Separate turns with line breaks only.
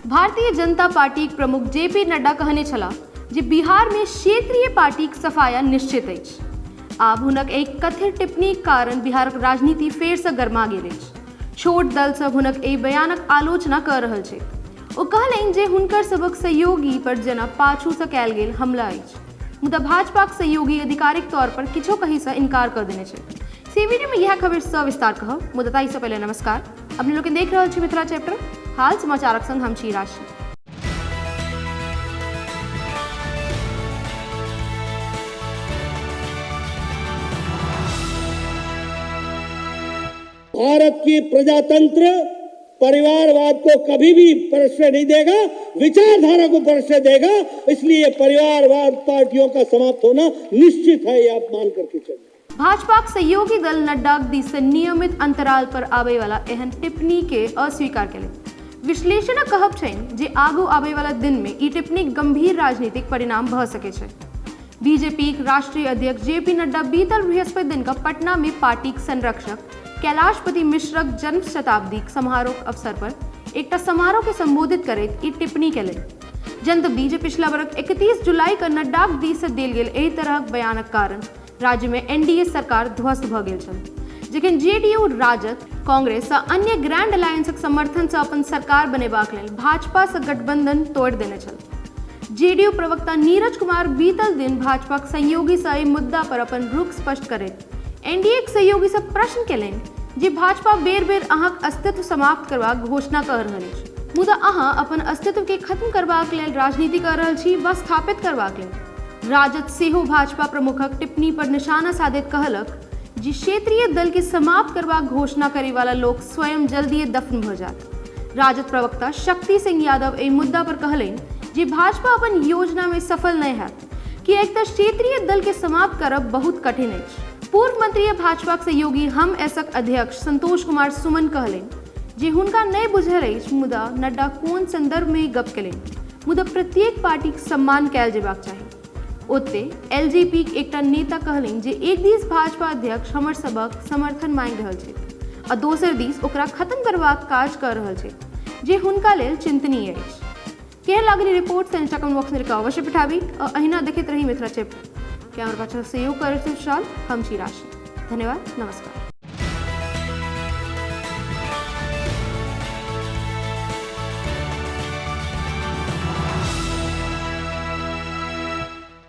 Bharatiya Janata party प्रमुख JP Nadda कहने छला जे बिहार में क्षेत्रीय पार्टी सफाया निश्चित अछि। आब हुनक एक कथित टिप्पणी कारण बिहारक राजनीति फेर से गरमा गेल अछि। छोट दल सब हुनक एहि बयानक आलोचना कर रहल छै। ओ कहलनि जे हुनकर सबक सहयोगी पर जेना पाछू से कयल गेल हमला अछि, मुदा भाजपाक सहयोगी आधिकारिक तौर पर किछो कही से इनकार कर देने छै। इस वीडियो में यह खबर सविस्तार कहब, मुदा ताहि से पहले नमस्कार। अपने लोग देख रहल छी मिथिला चैप्टर, हाल समाचारक संग हम छी राशि।
भारत की प्रजातंत्र परिवारवाद को कभी भी प्रश्रय नहीं देगा, विचारधारा को प्रश्रय देगा। इसलिए परिवारवाद पार्टियों का समाप्त होना निश्चित है, ये आप मान करके चलिए।
भाजपा सहयोगी दल नड्डा दिस से नियमित अंतराल पर आबे वाला एहन टिप्पणी के अस्वीकार केले। विश्लेषणक कहब छनि जे आगू आबे वाला दिन में ई टिप्पणी गंभीर राजनीतिक परिणाम भ सके छै। बीजेपी राष्ट्रीय अध्यक्ष जेपी नड्डा बीतल बृहस्पति दिन का पटना में पार्टी संरक्षक कैलाशपति मिश्रक जन्म शताब्दी समारोह अवसर पर एक समारोह के संबोधित करैत ई टिप्पणी केलनि। जनतब जे पिछला वर्ष 31 जुलाई का नड्डाक दिस से देल गेल एहि तरहक बयानक कारण राज्य में एनडीए सरकार ध्वस्त भ गेल छल, जखन जेडीयू, राजद, कांग्रेस आ अन्य ग्रैंड अलायंसक समर्थन से अपन सरकार बनेबाक लेल भाजपा से गठबंधन तोड़ देने छल। जेडीयू प्रवक्ता नीरज कुमार बीतल दिन भाजपा सहयोगी से एहि मुद्दा पर अपन रुख स्पष्ट करैत एनडीए के सहयोगी से प्रश्न केलनि जे भाजपा बेर बेर अहाँक अस्तित्व समाप्त करबाक घोषणा कर रहल अछि, मुदा अहाँ अपन अस्तित्व के खत्म करबाक लेल राजनीति कर रहल छी वा स्थापित करबाक लेल। राजद सेहो भाजपा प्रमुखक टिप्पणी पर निशाना साधैत कहलक जे क्षेत्रीय दल के समाप्त करबाक घोषणा करे वाला लोक स्वयं जल्दिए दफन भ जायत। राजद प्रवक्ता शक्ति सिंह यादव एहि मुद्दा पर कहलनि जे भाजपा अपन योजना में सफल नहीं हैत, किएक त क्षेत्रीय दल के समाप्त करब बहुत कठिन अछि। पूर्व मंत्री भाजपा सहयोगी हम एसक अध्यक्ष संतोष कुमार सुमन कहलनि जे हुनका नहीं बुझल अछि मुदा नड्डा कोन संदर्भ में गप केलनि, मुदा प्रत्येक पार्टी के सम्मान कयल जेबाक चाही। ओते एलजेपी के एकटा नेता कहलनि जे एक दिस भाजपा अध्यक्ष हमर सबक समर्थन मांगि रहल छै आ दोसर दिस ओकरा खत्म करबाक काज कर रहल छै, जे हुनका लेल चिंतनीय अछि। केहन लागल रिपोर्ट से कमेंट बॉक्स में अवश्य पठाबी और अहिना देखैत रही मिथिला चैप्टर। कैमरा पाछा सहयोग करैत विशाल, हम छी राशि। धन्यवाद, नमस्कार।